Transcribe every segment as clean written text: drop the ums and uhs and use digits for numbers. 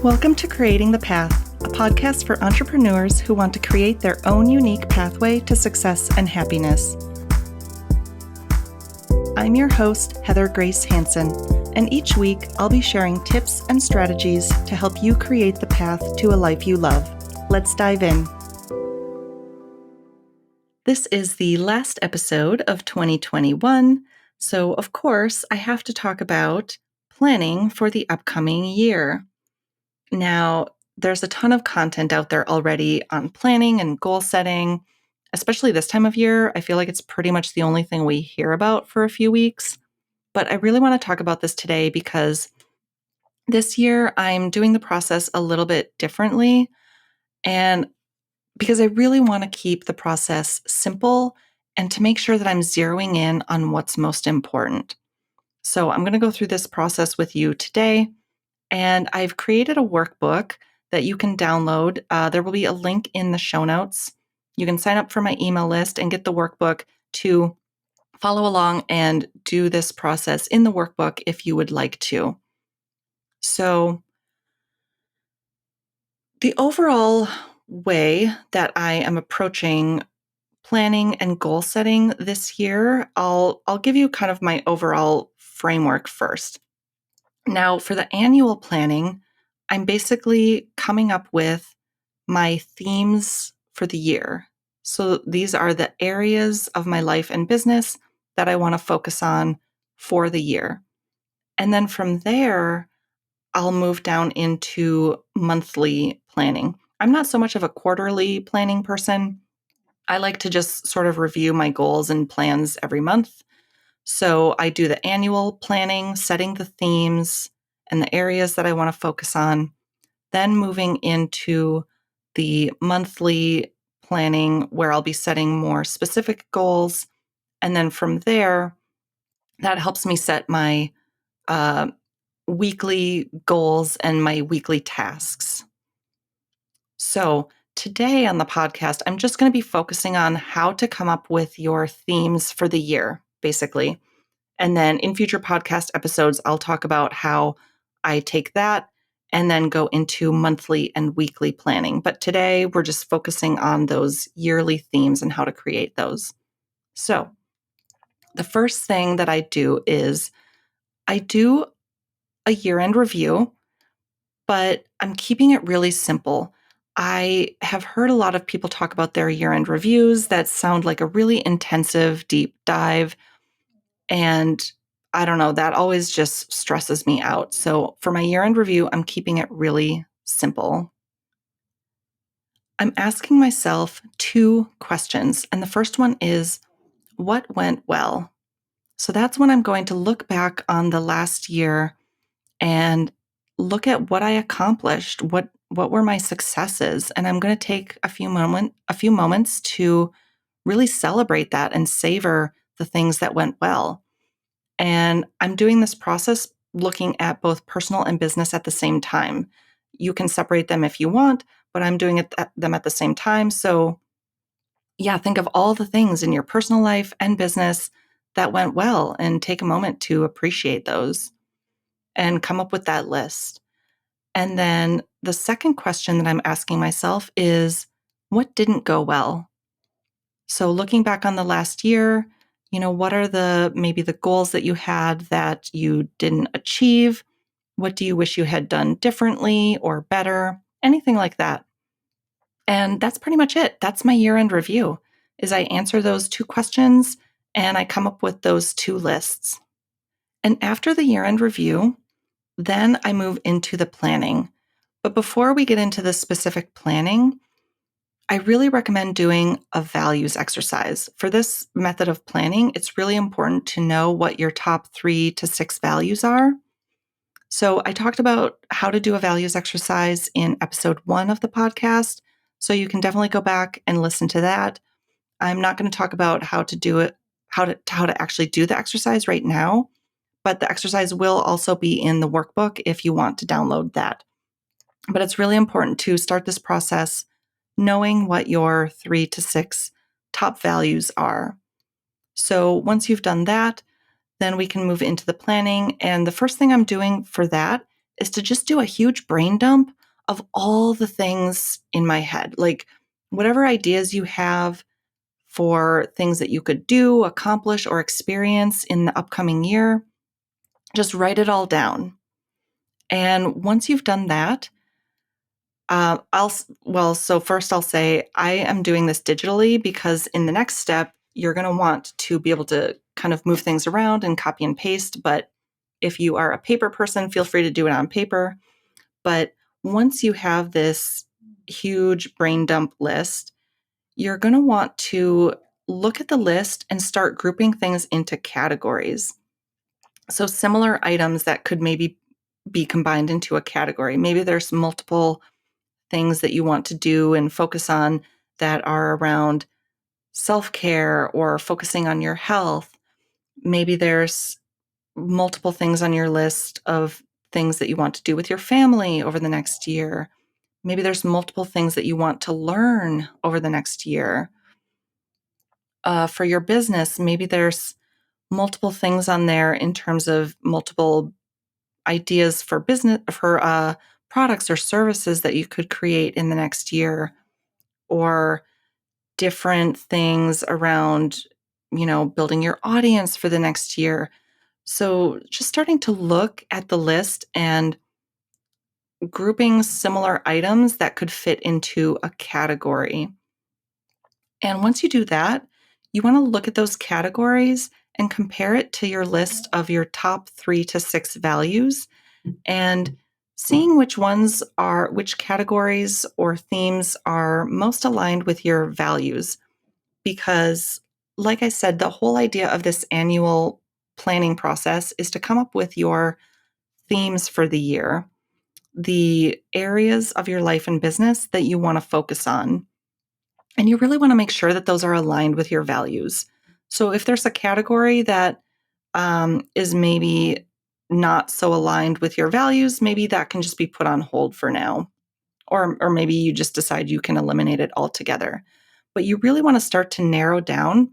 Welcome to Creating the Path, a podcast for entrepreneurs who want to create their own unique pathway to success and happiness. I'm your host, Heather Grace Hanson, and each week I'll be sharing tips and strategies to help you create the path to a life you love. Let's dive in. This is the last episode of 2021, so of course I have to talk about planning for the upcoming year. Now, there's a ton of content out there already on planning and goal setting, especially this time of year. I feel like it's pretty much the only thing we hear about for a few weeks. But I really want to talk about this today because this year I'm doing the process a little bit differently, and because I really want to keep the process simple and to make sure that I'm zeroing in on what's most important. So I'm going to go through this process with you today. And I've created a workbook that you can download. There will be a link in the show notes. You can sign up for my email list and get the workbook to follow along and do this process in the workbook if you would like to. So, the overall way that I am approaching planning and goal setting this year, I'll give you kind of my overall framework first. Now, for the annual planning, I'm basically coming up with my themes for the year. So these are the areas of my life and business that I want to focus on for the year. And then from there, I'll move down into monthly planning. I'm not so much of a quarterly planning person. I like to just sort of review my goals and plans every month. So I do the annual planning, setting the themes and the areas that I want to focus on, then moving into the monthly planning where I'll be setting more specific goals. And then from there, that helps me set my weekly goals and my weekly tasks. So today on the podcast, I'm just going to be focusing on how to come up with your themes for the year, basically. And then in future podcast episodes, I'll talk about how I take that and then go into monthly and weekly planning. But today we're just focusing on those yearly themes and how to create those. So the first thing that I do is I do a year-end review, but I'm keeping it really simple. I have heard a lot of people talk about their year-end reviews that sound like a really intensive deep dive. And I don't know, that always just stresses me out. So for my year-end review, I'm keeping it really simple. I'm asking myself two questions. And the first one is, what went well? So that's when I'm going to look back on the last year and look at what I accomplished, what were my successes, and I'm going to take a few moments to really celebrate that and savor the things that went well. And I'm doing this process looking at both personal and business at the same time. You can separate them if you want, but I'm doing them at the same time. So yeah, think of all the things in your personal life and business that went well and take a moment to appreciate those and come up with that list. And then the second question that I'm asking myself is, what didn't go well? So looking back on the last year, what are maybe the goals that you had that you didn't achieve? What do you wish you had done differently or better? Anything like that. And that's pretty much it. That's my year-end review, is I answer those two questions and I come up with those two lists. And after the year-end review, then I move into the planning. But before we get into the specific planning, I really recommend doing a values exercise. For this method of planning, it's really important to know what your top 3 to 6 values are. So I talked about how to do a values exercise in episode 1 of the podcast. So you can definitely go back and listen to that. I'm not going to talk about how to do it, how to actually do the exercise right now, but the exercise will also be in the workbook if you want to download that. But it's really important to start this process knowing what your 3 to 6 top values are. So once you've done that, then we can move into the planning. And the first thing I'm doing for that is to just do a huge brain dump of all the things in my head. Like whatever ideas you have for things that you could do, accomplish, or experience in the upcoming year, just write it all down. And once you've done that, so first I'll say I am doing this digitally because in the next step, you're going to want to be able to kind of move things around and copy and paste. But if you are a paper person, feel free to do it on paper. But once you have this huge brain dump list, you're going to want to look at the list and start grouping things into categories. So similar items that could maybe be combined into a category. Maybe there's multiple things that you want to do and focus on that are around self-care or focusing on your health. Maybe there's multiple things on your list of things that you want to do with your family over the next year. Maybe there's multiple things that you want to learn over the next year. For your business, maybe there's multiple things on there in terms of multiple ideas for business, for products or services that you could create in the next year, or different things around, building your audience for the next year. So just starting to look at the list and grouping similar items that could fit into a category. And once you do that, you want to look at those categories and compare it to your list of your top 3 to 6 values and seeing which categories or themes are most aligned with your values. Because, like I said, the whole idea of this annual planning process is to come up with your themes for the year, the areas of your life and business that you want to focus on. And you really want to make sure that those are aligned with your values. So if there's a category that is maybe not so aligned with your values, maybe that can just be put on hold for now. Or maybe you just decide you can eliminate it altogether. But you really want to start to narrow down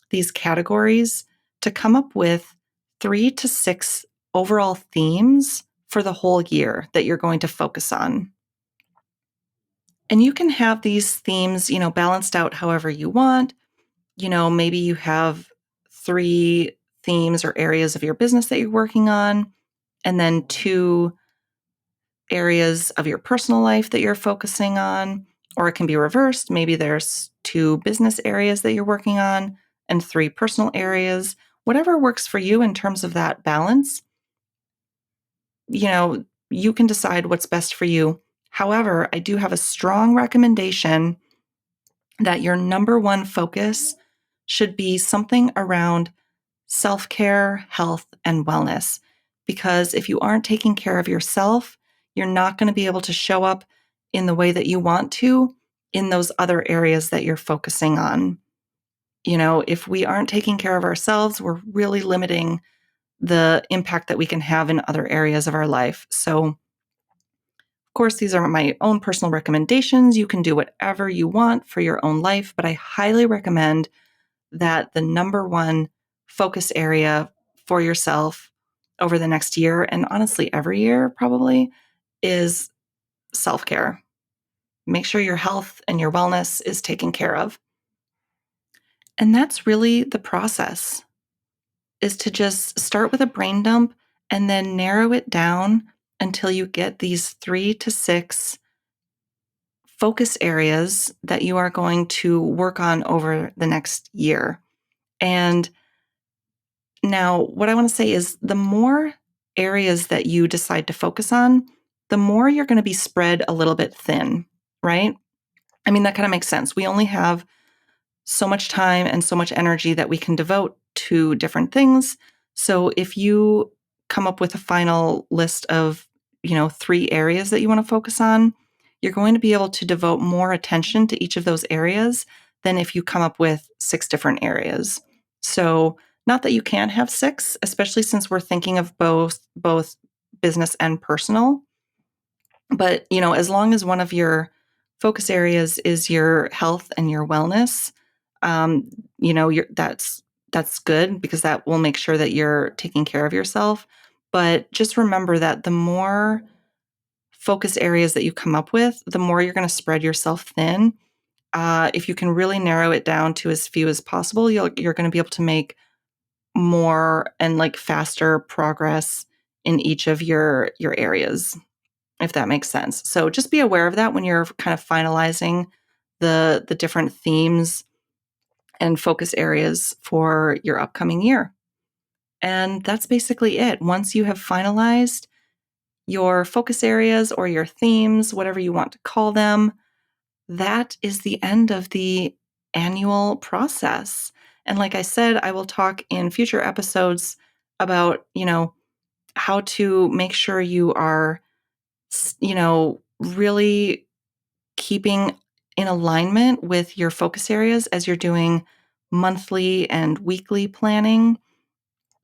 these categories to come up with 3 to 6 overall themes for the whole year that you're going to focus on. And you can have these themes, balanced out however you want. Maybe you have 3 themes or areas of your business that you're working on, and then 2 areas of your personal life that you're focusing on. Or it can be reversed. Maybe there's 2 business areas that you're working on and 3 personal areas. Whatever works for you in terms of that balance, you can decide what's best for you. However, I do have a strong recommendation that your number one focus should be something around self-care, health, and wellness. Because if you aren't taking care of yourself, you're not going to be able to show up in the way that you want to in those other areas that you're focusing on. If we aren't taking care of ourselves, we're really limiting the impact that we can have in other areas of our life. So, of course, these are my own personal recommendations. You can do whatever you want for your own life, but I highly recommend that the number one focus area for yourself over the next year, and honestly, every year probably, is self-care. Make sure your health and your wellness is taken care of. And that's really the process, is to just start with a brain dump and then narrow it down until you get these 3 to 6 focus areas that you are going to work on over the next year. And now, what I want to say is the more areas that you decide to focus on, the more you're going to be spread a little bit thin, right? I mean, that kind of makes sense. We only have so much time and so much energy that we can devote to different things. So if you come up with a final list of, 3 areas that you want to focus on, you're going to be able to devote more attention to each of those areas than if you come up with 6 different areas. So not that you can't have 6, especially since we're thinking of both business and personal. But, as long as one of your focus areas is your health and your wellness, that's good because that will make sure that you're taking care of yourself. But just remember that the more focus areas that you come up with, the more you're going to spread yourself thin. If you can really narrow it down to as few as possible, you're going to be able to make more and like faster progress in each of your areas, if that makes sense. So just be aware of that when you're kind of finalizing the different themes and focus areas for your upcoming year. And that's basically it. Once you have finalized your focus areas or your themes, whatever you want to call them, that is the end of the annual process. And like I said, I will talk in future episodes about, how to make sure you are, really keeping in alignment with your focus areas as you're doing monthly and weekly planning.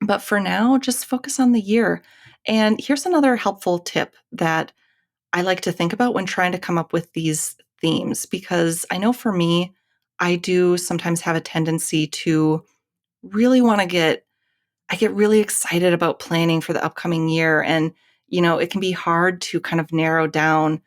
But for now, just focus on the year. And here's another helpful tip that I like to think about when trying to come up with these themes, because I know for me, I do sometimes have a tendency to really want to I get really excited about planning for the upcoming year. And, it can be hard to kind of narrow down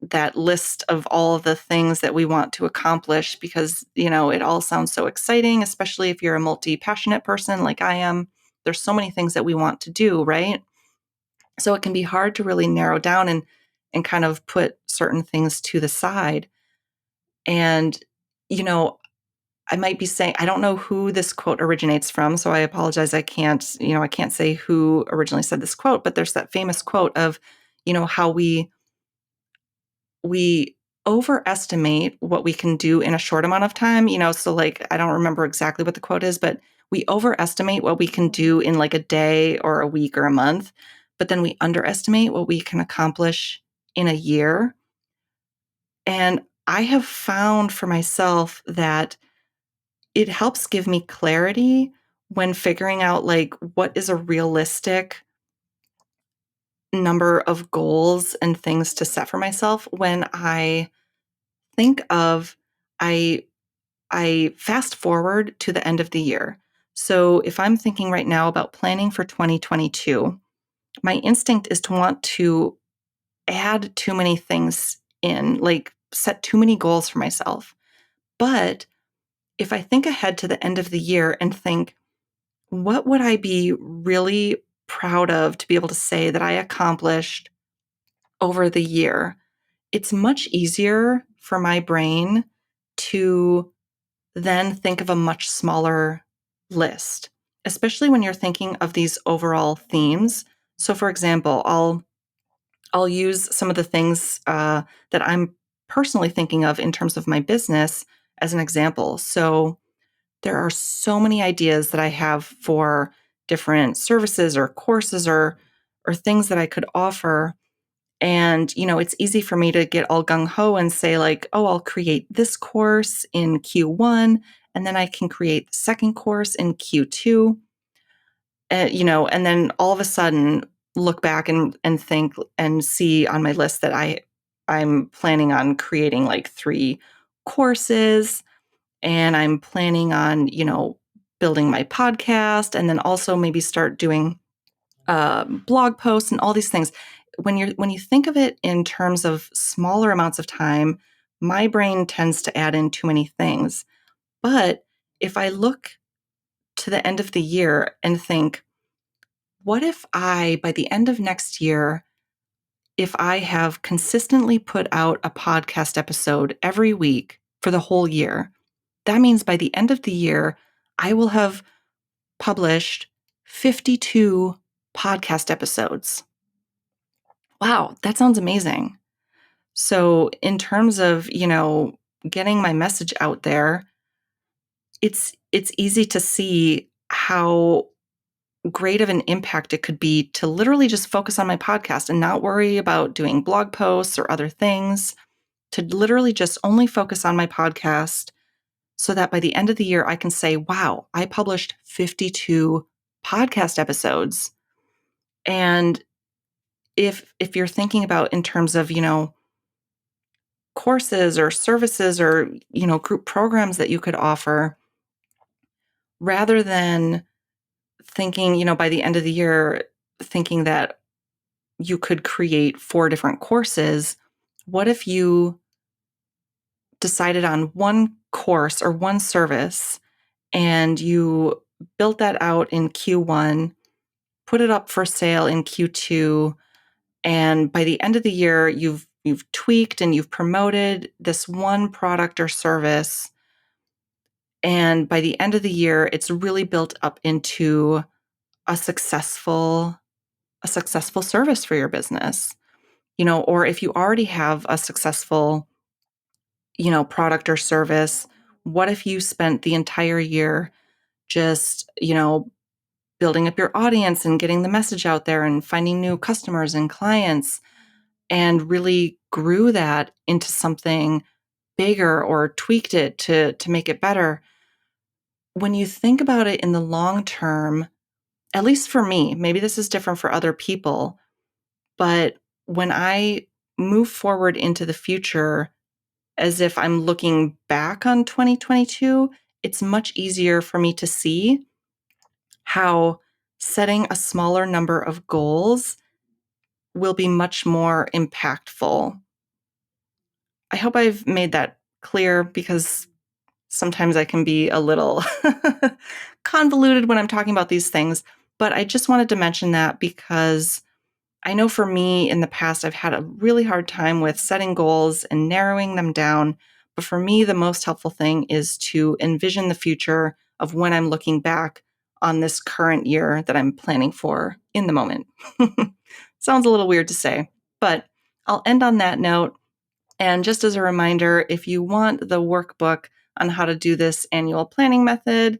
that list of all of the things that we want to accomplish because, it all sounds so exciting, especially if you're a multi-passionate person like I am. There's so many things that we want to do, right? So it can be hard to really narrow down and kind of put certain things to the side. And, you know, I might be saying, I don't know who this quote originates from, so I apologize. I can't say who originally said this quote, but there's that famous quote of, how we overestimate what we can do in a short amount of time, so like I don't remember exactly what the quote is, but we overestimate what we can do in like a day or a week or a month, but then we underestimate what we can accomplish in a year. And I have found for myself that it helps give me clarity when figuring out like what is a realistic number of goals and things to set for myself when I think of I I fast forward to the end of the year. So if I'm thinking right now about planning for 2022, my instinct is to want to add too many things in, like set too many goals for myself. But if I think ahead to the end of the year and think, what would I be really proud of to be able to say that I accomplished over the year? It's much easier for my brain to then think of a much smaller list, especially when you're thinking of these overall themes. So, for example, I'll use some of the things that I'm personally thinking of in terms of my business as an example. So, there are so many ideas that I have for different services or courses or things that I could offer. And, it's easy for me to get all gung ho and say, like, oh, I'll create this course in Q1, and then I can create the second course in Q2. And then all of a sudden look back and think and see on my list that I'm planning on creating like 3 courses, and I'm planning on, building my podcast, and then also maybe start doing blog posts and all these things. When you think of it in terms of smaller amounts of time, my brain tends to add in too many things. But if I look to the end of the year and think, what if by the end of next year, if I have consistently put out a podcast episode every week for the whole year, that means by the end of the year, I will have published 52 podcast episodes. Wow, that sounds amazing. So, in terms of, getting my message out there, it's easy to see how great of an impact it could be to literally just focus on my podcast and not worry about doing blog posts or other things, to literally just only focus on my podcast so that by the end of the year I can say, wow, I published 52 podcast episodes. And if you're thinking about in terms of, courses or services or, group programs that you could offer, rather than thinking, by the end of the year, thinking that you could create 4 different courses, what if you decided on one course or one service and you built that out in Q1, put it up for sale in Q2, and by the end of the year, you've tweaked and you've promoted this one product or service, and by the end of the year, it's really built up into a successful service for your business. Or if you already have a successful, product or service, what if you spent the entire year just, building up your audience and getting the message out there and finding new customers and clients, and really grew that into something bigger or tweaked it to make it better? When you think about it in the long term, at least for me, maybe this is different for other people, but when I move forward into the future, as if I'm looking back on 2022, it's much easier for me to see how setting a smaller number of goals will be much more impactful. I hope I've made that clear, because sometimes I can be a little convoluted when I'm talking about these things. But I just wanted to mention that because I know for me in the past, I've had a really hard time with setting goals and narrowing them down. But for me, the most helpful thing is to envision the future of when I'm looking back on this current year that I'm planning for in the moment. Sounds a little weird to say, but I'll end on that note. And just as a reminder, if you want the workbook on how to do this annual planning method,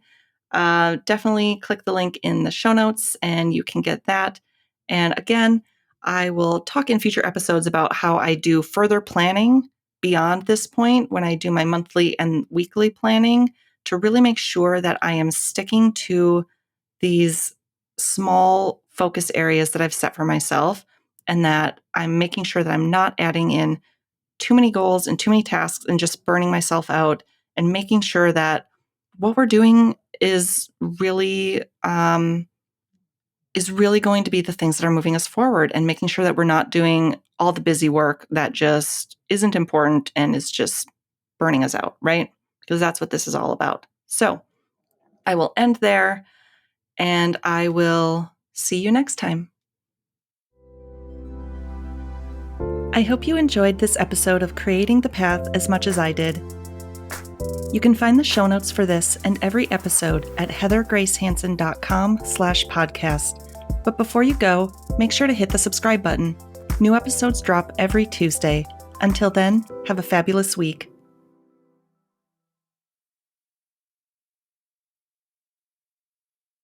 definitely click the link in the show notes and you can get that. And again, I will talk in future episodes about how I do further planning beyond this point when I do my monthly and weekly planning, to really make sure that I am sticking to these small focus areas that I've set for myself, and that I'm making sure that I'm not adding in too many goals and too many tasks and just burning myself out, and making sure that what we're doing is really going to be the things that are moving us forward, and making sure that we're not doing all the busy work that just isn't important and is just burning us out, right? Because that's what this is all about. So I will end there, and I will see you next time. I hope you enjoyed this episode of Creating the Path as much as I did. You can find the show notes for this and every episode at heathergracehanson.com/podcast. But before you go, make sure to hit the subscribe button. New episodes drop every Tuesday. Until then, have a fabulous week.